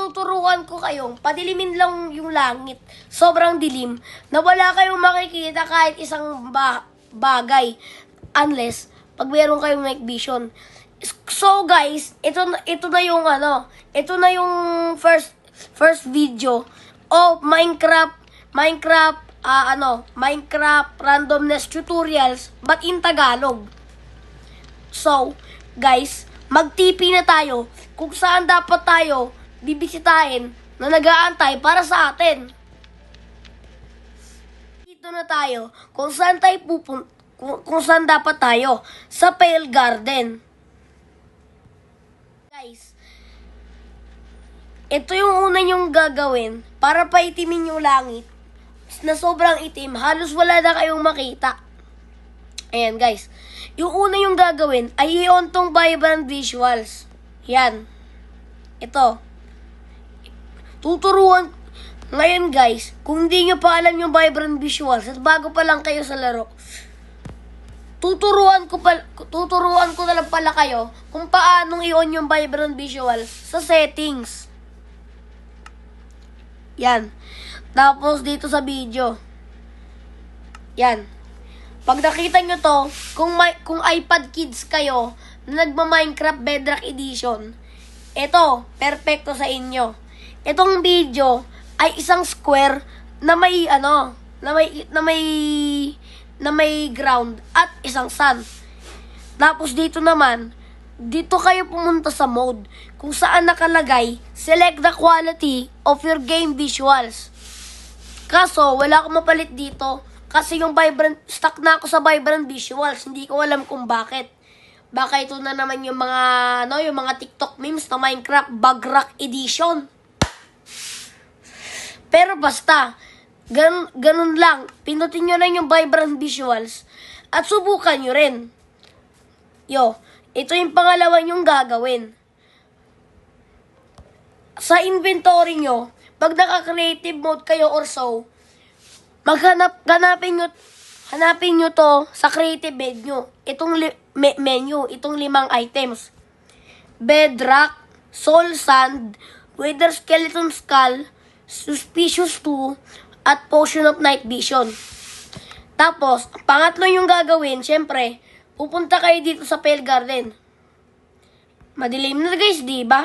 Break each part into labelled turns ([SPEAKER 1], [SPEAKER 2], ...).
[SPEAKER 1] tuturuan ko kayong padilimin lang yung langit. Sobrang dilim na wala kayong makikita kahit isang bagay. Unless, pag meron kayong night vision. So guys, ito na yung ito na yung first video of Minecraft randomness tutorials but in Tagalog. So, guys, mag-TP na tayo kung saan dapat tayo bibisitahin na nag-aantay para sa atin. Dito na tayo kung saan kung saan dapat tayo sa Pale Garden. Guys, ito yung una yung gagawin para paitimin yung langit na sobrang itim, halos wala na kayong makita. Ayan guys, yung una yung gagawin ay i-on tong vibrant visuals. Yan. Ito. Tuturuan ngayon guys, kung hindi nyo pa alam yung vibrant visuals at bago pa lang kayo sa laro, tuturuan ko na lang pala kayo kung paanong i-on yung vibrant visuals sa settings. Yan. Tapos dito sa video. Yan. Pag nakita nyo to, kung iPad Kids kayo na nagma-Minecraft Bedrock Edition, ito, perfecto sa inyo. Itong video ay isang square na may na may ground at isang sun. Tapos dito naman, dito kayo pumunta sa mode kung saan nakalagay, select the quality of your game visuals. Kaso, wala akong mapalit dito kasi yung stuck na ako sa vibrant visuals. Hindi ko alam kung bakit. Baka ito na naman yung mga TikTok memes na Minecraft Bedrock Edition. Pero basta, ganun lang. Pindutin nyo lang yung vibrant visuals at subukan nyo rin. Ito yung pangalawa nyong gagawin. Sa inventory nyo, pag naka-creative mode kayo or so, hanapin nyo to sa creative menu. Itong menu, itong 5 items. Bedrock, Soul Sand, Wither Skeleton Skull, Suspicious 2, at Potion of Night Vision. Tapos, pangatlo yung gagawin, syempre, pupunta kayo dito sa Pale Garden. Madilim na guys, di ba?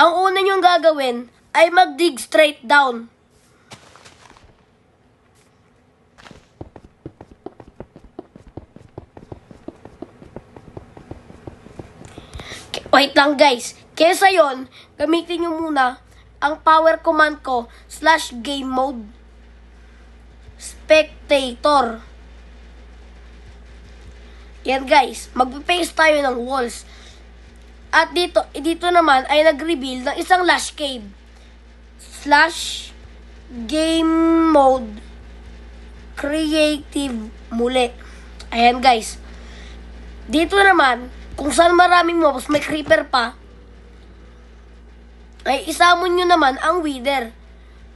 [SPEAKER 1] Ang una yung gagawin ay mag-dig straight down. Wait lang guys. Kesa yon, gamitin nyo muna ang power command ko /game mode spectator. Yan guys, magpa-paste tayo ng walls. At dito naman ay nag-reveal ng isang lash cave /game mode creative muli. Ayan guys. Dito naman, kung saan maraming mobs, may creeper pa, ay isamon nyo naman ang wither.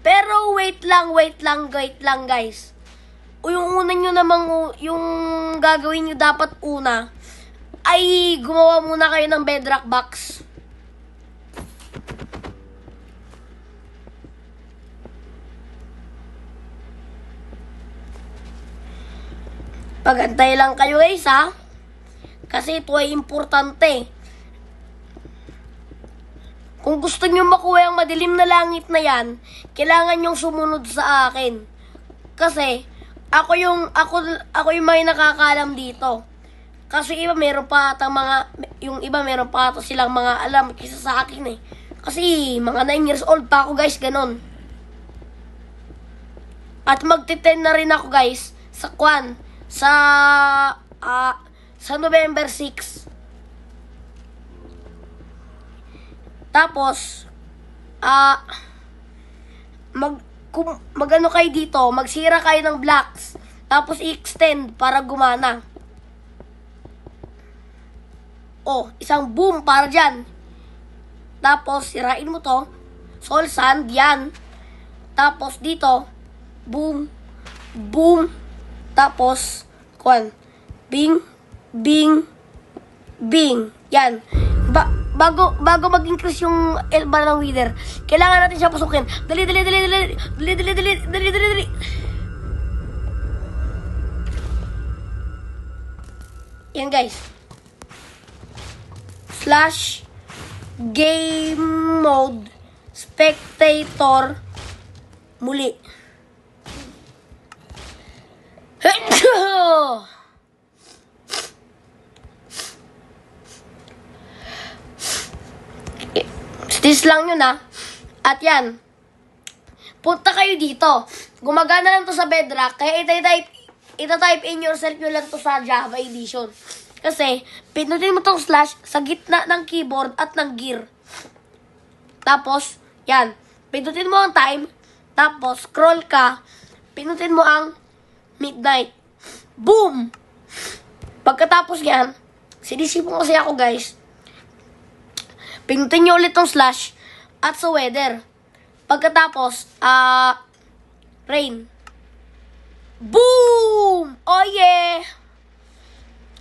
[SPEAKER 1] Pero wait lang guys. O yung una nyo namang, yung gagawin nyo dapat una, ay gumawa muna kayo ng bedrock box. Pagantay lang kayo guys ha. Kasi ito ay importante. Kung gusto nyo makuha yung madilim na langit na yan, kailangan nyong sumunod sa akin. Kasi, ako yung may nakakaalam dito. Kasi iba meron pa silang mga alam kaysa sa akin eh. Kasi mga 9 years old pa ako guys, ganon. At magti-10 na rin ako guys sa November 6. Tapos, magano kayo dito, magsira kayo ng blocks, tapos i-extend para gumana. Isang boom para dyan. Tapos, sirain mo to, soul sand, yan. Tapos, dito, boom, boom, tapos, bing, bing, bing, yan. bago mag-increase yung elba ng Wither, kailangan natin siya pasukin. Dali. Yan guys. Slash game mode spectator muli. Stis lang yun ha. At yan. Punta kayo dito. Gumagana lang to sa Bedrock. Kaya ita-type in yourself nyo lang to sa Java Edition. Kasi, pinutin mo tong slash sa gitna ng keyboard at ng gear. Tapos, yan. Pinutin mo ang time. Tapos, scroll ka. Pinutin mo ang midnight. Boom! Pagkatapos yan, sinisipon kasi ako guys. Pinutin nyo ulit tong slash at sa weather. Pagkatapos, rain. Boom! Oh yeah!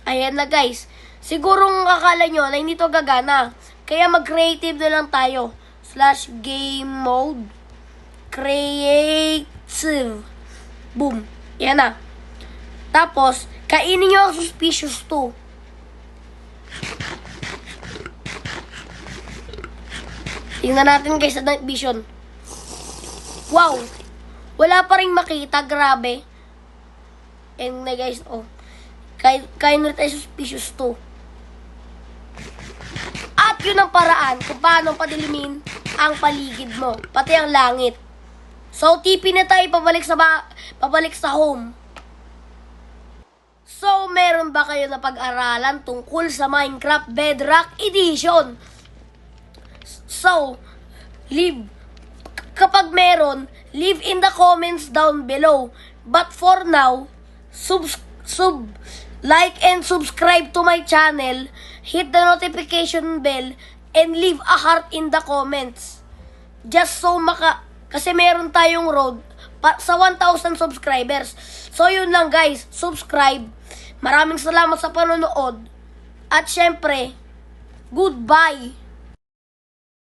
[SPEAKER 1] Ayan na guys. Siguro akala nyo na hindi to gagana. Kaya mag-creative na lang tayo. Slash game mode. Creative. Boom. Yan na. Tapos, kainin nyo ang suspicious 2. Tingnan natin guys sa night vision. Wow! Wala pa rin makita. Grabe. And na guys, oh. Kain na tayo suspicious 2. At yun ang paraan kung paano padilimin ang paligid mo. Pati ang langit. So, TP na tayo pabalik sa home. So, meron ba kayo na pag-aralan tungkol sa Minecraft Bedrock Edition? So, kapag meron, leave in the comments down below. But for now, like and subscribe to my channel, hit the notification bell, and leave a heart in the comments. Just so kasi meron tayong road sa 1,000 subscribers. So yun lang guys, subscribe. Maraming salamat sa panonood. At syempre, goodbye!